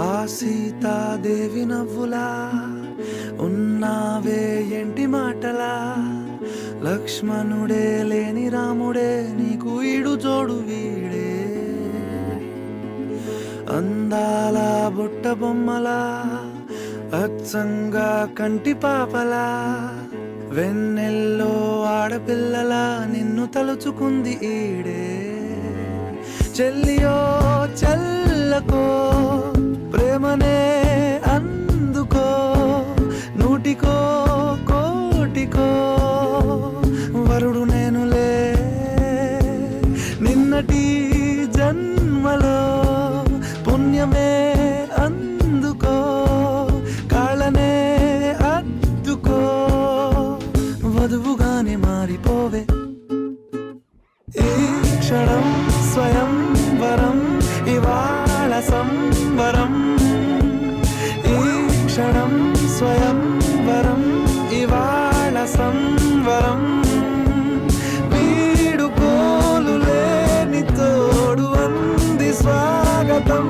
ఆ సీతాదేవి నవ్వులా ఉన్నావే ఎంటి మాటలా, లక్ష్మణుడే లేని రాముడే నీకు ఈడు జోడు వీడే. అందాల బుట్ట బొమ్మలా అచ్చంగా కంటి పాపలా, వెన్నెల్లో ఆడపిల్లలా నిన్ను తలుచుకుంది ఈడే. చెల్లియో చల్లకో ప్రేమనే అందుకో, నూటికో కోటికో వరుడు నేనులే. నిన్నటి జన్మలో పుణ్యమే అందుకో, కాళ్ళనే అద్దుకో, వధువుగానే మారిపోవే. ఈ క్షణం స్వయం వరం ఇవాళ సంవరం, ఈ క్షణం స్వయం వరం ఇవాళ సంవరం. వీడుకోలు లేని తోడు అంది స్వాగతం.